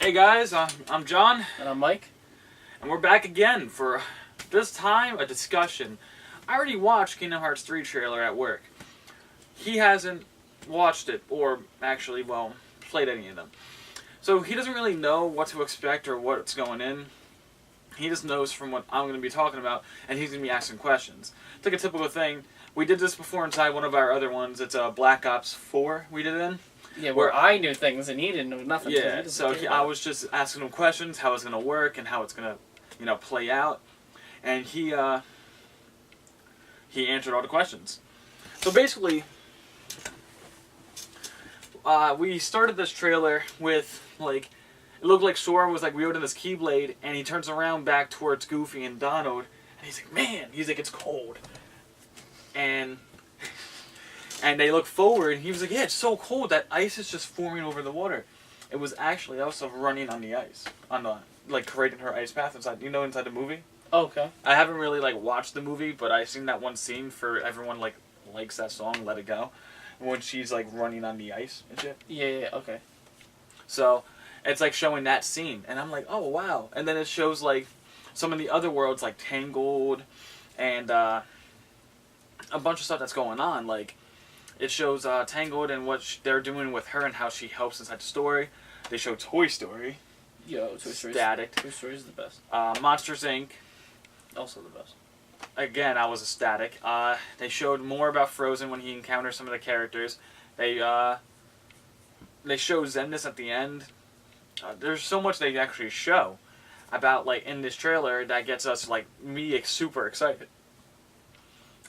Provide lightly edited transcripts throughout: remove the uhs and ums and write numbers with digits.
Hey guys, I'm John, And I'm Mike. and we're back again for, this time, a discussion. I already watched Kingdom Hearts 3 trailer at work. He hasn't watched it, or actually, well, played any of them. So he doesn't really know what to expect or what's going in. He just knows from what I'm going to be talking about, and he's going to be asking questions. It's like a typical thing. We did this before inside one of our other ones. It's Black Ops 4 we did it in. Yeah, where I knew things and he didn't know nothing. Yeah, so I was just asking him questions, how it's going to work and how it's going to, play out. And he answered all the questions. So basically, we started this trailer with, it looked like Sora was, wielding this Keyblade, and he turns around back towards Goofy and Donald, and he's like, man, it's cold. And they look forward, and he was like, yeah, it's so cold, that ice is just forming over the water. It was actually also running on the ice, creating her ice path inside the movie. Oh, okay. I haven't really, watched the movie, but I've seen that one scene for everyone, likes that song, Let It Go, when she's, running on the ice and shit. Yeah, okay. So, it's, showing that scene, and I'm like, oh, wow. And then it shows, some of the other worlds, like Tangled, and, a bunch of stuff that's going on, it shows Tangled and what they're doing with her and how she helps inside the story. They show Toy Story. Yo, Toy Story. Static. Toy Story is the best. Monsters, Inc. Also the best. Again, I was ecstatic. They showed more about Frozen when he encounters some of the characters. They show Xemnas at the end. There's so much they actually show about, in this trailer that gets us, me super excited.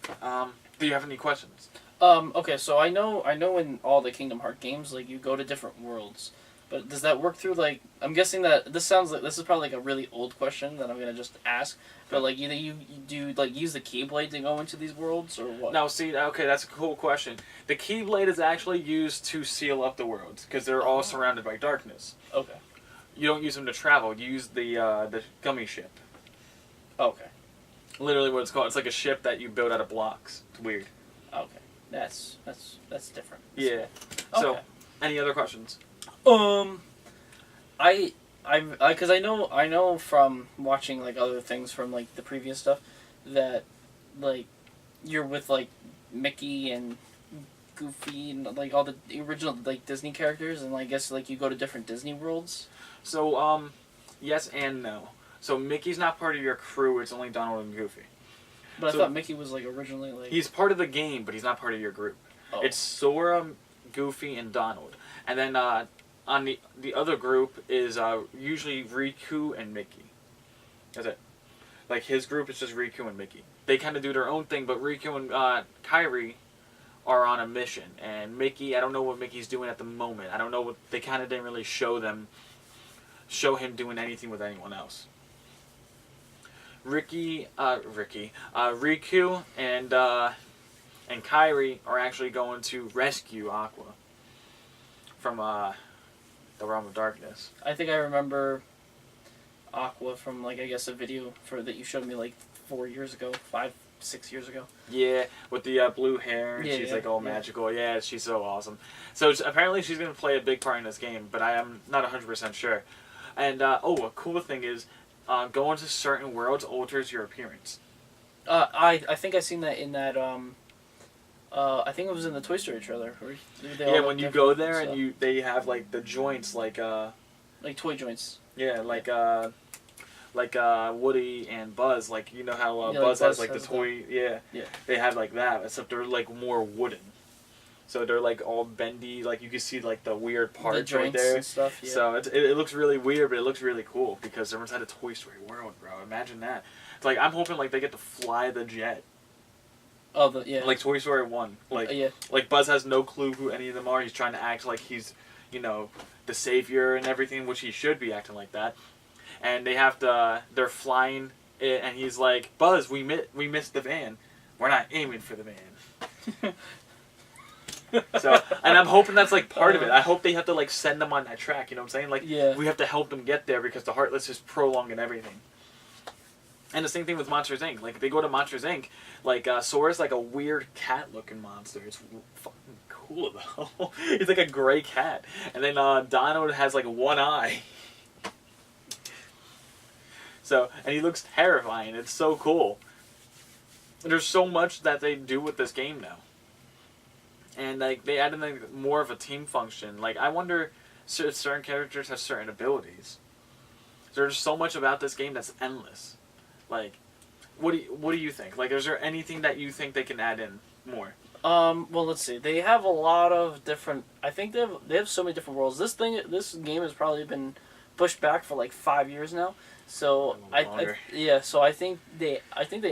Do you have any questions? Okay, so I know in all the Kingdom Hearts games, you go to different worlds. But does that work through, I'm guessing that this sounds like, this is probably, a really old question that I'm going to just ask. But, either you do, use the Keyblade to go into these worlds, or what? No, see, okay, that's a cool question. The Keyblade is actually used to seal up the worlds, because they're all surrounded by darkness. Okay. You don't use them to travel, you use the gummy ship. Okay. Literally what it's called. It's like a ship that you build out of blocks. It's weird. Okay. That's different. Yeah. Okay. So, any other questions? Because I know from watching other things from the previous stuff that you're with Mickey and Goofy and all the original Disney characters, and I guess you go to different Disney worlds. So yes and no. So Mickey's not part of your crew. It's only Donald and Goofy. But I thought Mickey was originally He's part of the game, but he's not part of your group. Oh. It's Sora, Goofy, and Donald, and then on the other group is usually Riku and Mickey. That's it. His group is just Riku and Mickey. They kind of do their own thing, but Riku and Kairi are on a mission. And Mickey, I don't know what Mickey's doing at the moment. I don't know what, they kind of didn't really show him doing anything with anyone else. Riku and Kairi are actually going to rescue Aqua from the Realm of Darkness. I think I remember Aqua from I guess a video that you showed me 4 years ago, 5, 6 years ago. Yeah, with the blue hair, and she's all magical. Yeah, she's so awesome. So apparently she's going to play a big part in this game, but I am not 100% sure. And a cool thing is, going to certain worlds alters your appearance. I think I seen that in that I think it was in the Toy Story trailer. Yeah, when you go there and they have the joints like toy joints. Yeah, Woody and Buzz, how Buzz has the toy. Yeah. They have that, except they're more wooden. So they're all bendy, you can see the weird parts right there. And stuff, yeah. So it looks really weird, but it looks really cool because they're inside a Toy Story world, bro. Imagine that. It's I'm hoping they get to fly the jet. Oh, yeah. Toy Story 1. Yeah. Buzz has no clue who any of them are. He's trying to act like he's, the savior and everything, which he should be acting like that. And they're flying it, and he's like, Buzz, we missed the van. We're not aiming for the van. So, and I'm hoping that's part of it. I hope they have to send them on that track, you know what I'm saying? Yeah. We have to help them get there because the Heartless is prolonging everything. And the same thing with Monsters, Inc. They go to Monsters, Inc. Sora's a weird cat-looking monster. It's fucking cool, though. He's a gray cat. And then Donald has, one eye. So, and he looks terrifying. It's so cool. There's so much that they do with this game now. And like they added like more of a team function. Like I wonder if certain characters have certain abilities. There's so much about this game that's endless. Like, what do you think? Like, is there anything that you think they can add in more? Well, let's see. They have a lot of different. I think they have so many different worlds. This game has probably been pushed back for like 5 years now. So So I think they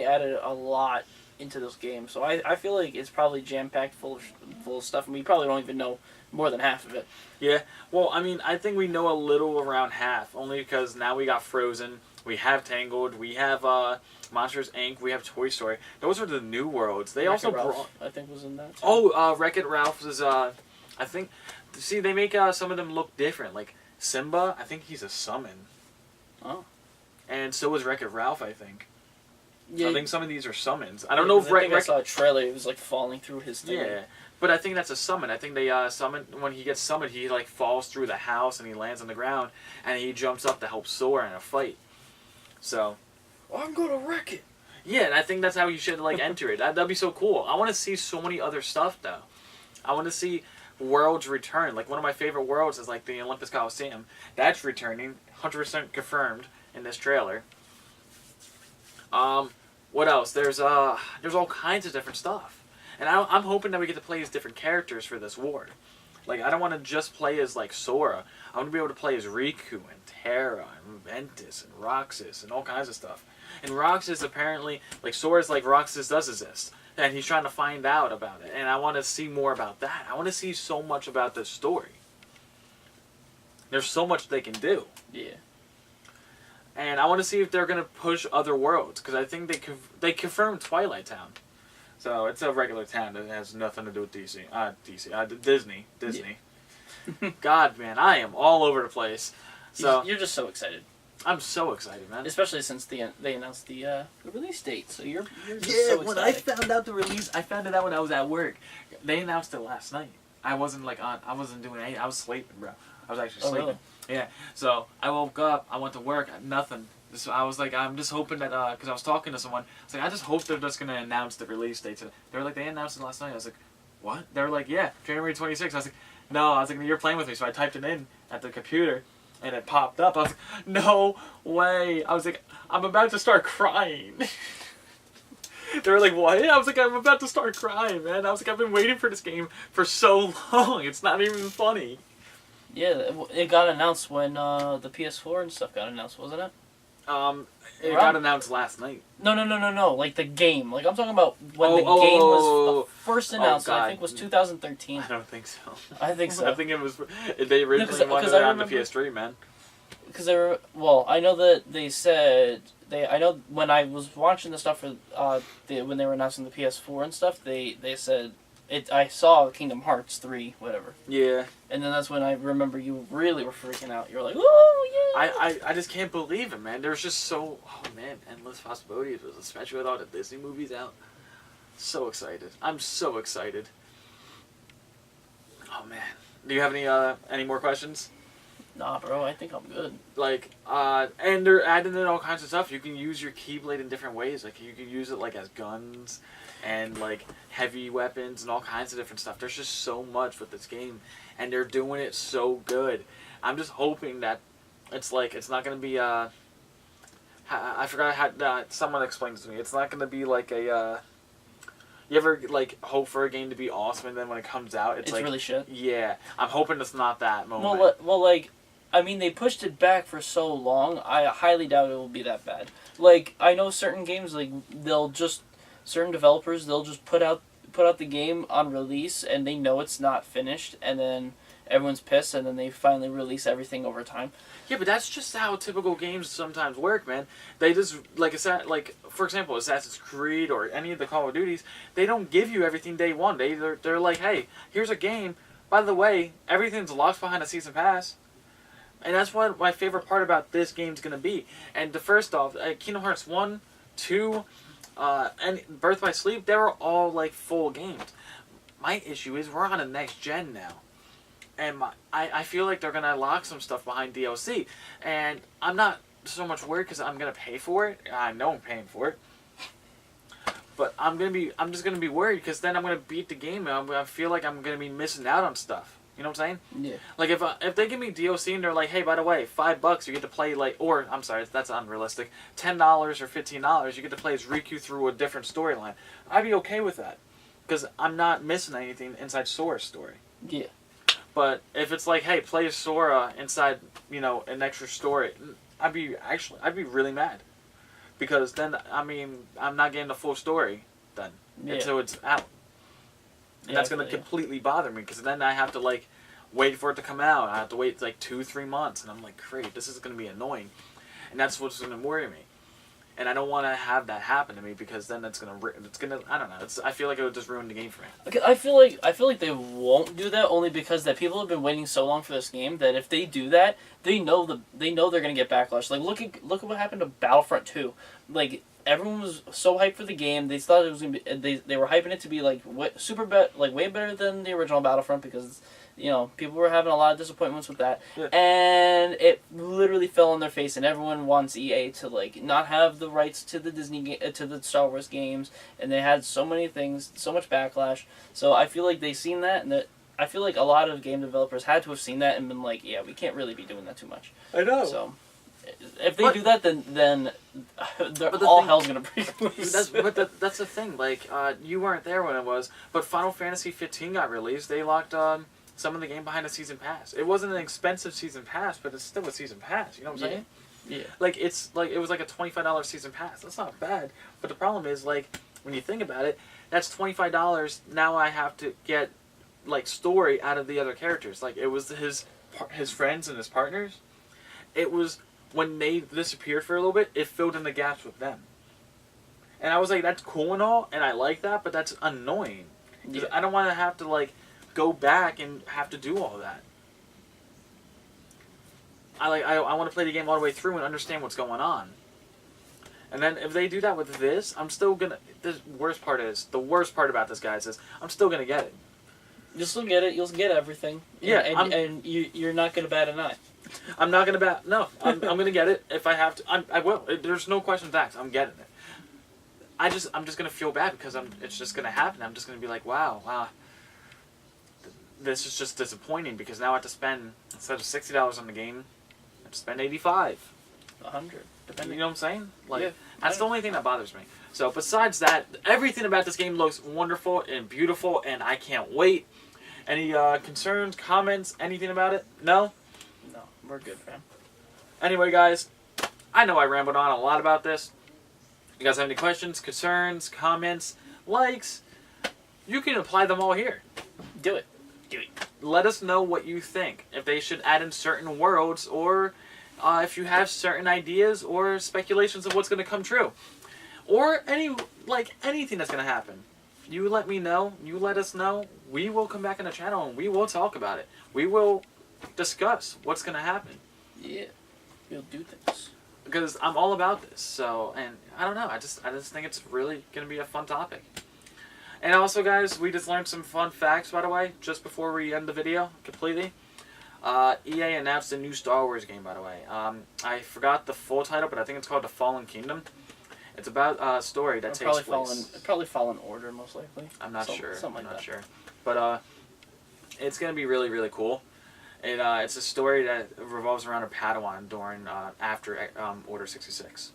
added a lot into this game. So I feel like it's probably jam packed full of stuff, and we probably don't even know more than half of it. Yeah. Well, I mean, I think we know a little around half, only because now we got Frozen, we have Tangled, we have Monsters Inc., we have Toy Story. Those are the new worlds. They Wreck-It also Ralph, brought. I think was in that too. Oh, Wreck-It Ralph is I think. See, they make some of them look different. Like Simba, I think he's a summon. Oh. And so is Wreck-It Ralph, I think. Yeah. I think some of these are summons. I don't know if I saw a trailer. It was like falling through his thing. Yeah, but I think that's a summon. I think they summon when he gets summoned, he like falls through the house and he lands on the ground and he jumps up to help Sora in a fight. So, I'm gonna wreck it. yeah, and I think that's how you should like enter it. That'd be so cool. I want to see so many other stuff though. I want to see worlds return. Like one of my favorite worlds is like the Olympus Coliseum. That's returning, 100% confirmed in this trailer. What else? There's all kinds of different stuff, and I'm hoping that we get to play as different characters for this war. Like I don't want to just play as like Sora. I want to be able to play as Riku and Terra and Ventus and Roxas and all kinds of stuff. And Roxas apparently, like Sora's like Roxas does exist, and he's trying to find out about it. And I want to see more about that. I want to see so much about this story. There's so much they can do. Yeah. And I want to see if they're going to push other worlds, because I think they confirmed Twilight Town. So it's a regular town that has nothing to do with Disney. Disney. Yeah. God, man, I am all over the place. So You're just so excited. I'm so excited, man. Especially since they announced the release date, so you're just Yeah, so when excited. I found out the release, I found it out when I was at work. They announced it last night. I wasn't doing anything. I was sleeping, bro. I was actually sleeping. Really? Yeah. So I woke up. I went to work. Nothing. So I was like, I'm just hoping that because I was talking to someone. I was like, I just hope they're just gonna announce the release date today. They were like, they announced it last night. I was like, what? They were like, yeah, January 26th. I was like, no. I was like, you're playing with me. So I typed it in at the computer, and it popped up. I was like, no way. I was like, I'm about to start crying. They were like, what? I was like, I'm about to start crying, man. I was like, I've been waiting for this game for so long. It's not even funny. Yeah, it got announced when the PS4 and stuff got announced, wasn't it? It got announced last night. No. Like the game. Like I'm talking about when the game was first announced. I think it was 2013. I don't think so. I think so. I think it was. They originally wanted it on the PS3, man. Because they were, well, I know that they said I know when I was watching the stuff for when they were announcing the PS4 and stuff, they said it. I saw Kingdom Hearts 3, whatever. Yeah. And then that's when I remember you really were freaking out. You were like, "Oh yeah!" I just can't believe it, man. There's just endless possibilities, especially with all the Disney movies out. So excited. I'm so excited. Oh man. Do you have any more questions? Nah, bro. I think I'm good. Like, and they're adding in all kinds of stuff. You can use your Keyblade in different ways. Like, you can use it, like, as guns and, like, heavy weapons and all kinds of different stuff. There's just so much with this game, and they're doing it so good. I'm just hoping that it's, like, it's not going to be, I forgot how, someone explained it to me. It's not going to be, like, a, you ever, like, hope for a game to be awesome, and then when it comes out, it's like... really shit? Yeah. I'm hoping it's not that moment. Well, like... I mean, they pushed it back for so long. I highly doubt it will be that bad. Like, I know certain games, like certain developers, they'll just put out the game on release, and they know it's not finished, and then everyone's pissed, and then they finally release everything over time. Yeah, but that's just how typical games sometimes work, man. They just for example, Assassin's Creed or any of the Call of Duties, they don't give you everything day one. They're like, hey, here's a game. By the way, everything's locked behind a season pass. And that's what my favorite part about this game's going to be. And first off, Kingdom Hearts 1, 2, and Birth by Sleep, they were all, like, full games. My issue is we're on a next gen now. And I feel like they're going to lock some stuff behind DLC. And I'm not so much worried because I'm gonna pay for it. I know I'm paying for it, but I'm just gonna be worried because then I'm gonna beat the game and I feel like I'm gonna be missing out on stuff. You know what I'm saying? Yeah. Like if they give me DLC and they're like, hey, by the way, $5 you get to play like, or I'm sorry, that's unrealistic. $10 or $15 you get to play as Riku through a different storyline. I'd be okay with that because I'm not missing anything inside Sora's story. Yeah. But if it's like, hey, play as Sora inside, an extra story, I'd be really mad because then I'm not getting the full story then until it's out. And that's going to completely bother me because then I have to, like, wait for it to come out. I have to wait, like, 2-3 months. And I'm like, great, this is going to be annoying. And that's what's going to worry me. And I don't want to have that happen to me because then it's going to, I don't know. I feel like it would just ruin the game for me. Okay, I feel like they won't do that only because that people have been waiting so long for this game that if they do that, they know they're going to get backlash. Like, look at what happened to Battlefront 2. Like, everyone was so hyped for the game. They thought it was gonna be. They were hyping it to be like way better than the original Battlefront because people were having a lot of disappointments with that, and it literally fell on their face. And everyone wants EA to like not have the rights to the to the Star Wars games, and they had so many things, so much backlash. So I feel like they've seen that, and I feel like a lot of game developers had to have seen that and been like, yeah, we can't really be doing that too much. I know. So. If they do that, then all hell's gonna break loose. That's the thing. Like, you weren't there when it was, but Final Fantasy 15 got released. They locked some of the game behind a season pass. It wasn't an expensive season pass, but it's still a season pass. You know what I'm saying? Yeah. Like it was like a $25 season pass. That's not bad. But the problem is like when you think about it, that's $25. Now I have to get like story out of the other characters. Like it was his friends and his partners. It was. When they disappeared for a little bit, it filled in the gaps with them. And I was like, that's cool and all, and I like that, but that's annoying. Because I don't want to have to, like, go back and have to do all that. I want to play the game all the way through and understand what's going on. And then if they do that with this, I'm still going to... The worst part about this, guys, is I'm still going to get it. You'll still get it. You'll get everything. Yeah. And you're not going to bat an eye. I'm not gonna bat. No, I'm gonna get it if I have to. I will. There's no questions asked. I'm getting it. I'm just gonna feel bad because it's just gonna happen. I'm just gonna be like, wow. This is just disappointing because now I have to spend instead of $60 on the game, I have to spend $85, $100, depending. You know what I'm saying? Like yeah, that's the only thing that bothers me. So besides that, everything about this game looks wonderful and beautiful, and I can't wait. Any concerns, comments, anything about it? No. No, we're good, fam. Anyway, guys, I know I rambled on a lot about this. You guys have any questions, concerns, comments, likes? You can apply them all here. Do it. Let us know what you think. If they should add in certain worlds, or if you have certain ideas or speculations of what's going to come true, or anything that's going to happen. You let me know. You let us know. We will come back on the channel and we will talk about it. We will discuss what's going to happen. Yeah, we'll do things. Because I'm all about this. So, and I don't know. I just think it's really going to be a fun topic. And also, guys, we just learned some fun facts, by the way, just before we end the video completely. EA announced a new Star Wars game, by the way. I forgot the full title, but I think it's called The Fallen Kingdom. It's about a story that takes place. Probably Fallen Order, most likely. I'm not sure. Something like that. Sure. But it's going to be really, really cool. And it's a story that revolves around a Padawan during after Order 66.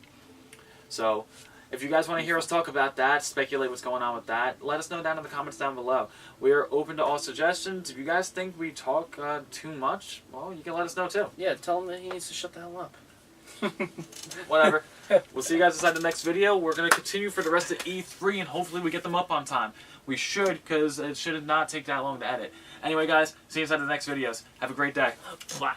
So, if you guys want to hear us talk about that, speculate what's going on with that, let us know down in the comments down below. We are open to all suggestions. If you guys think we talk too much, well, you can let us know too. Yeah, tell him that he needs to shut the hell up. Whatever. We'll see you guys inside the next video. We're going to continue for the rest of E3, and hopefully we get them up on time. We should, because it should not take that long to edit. Anyway, guys, see you inside the next videos. Have a great day. Bye.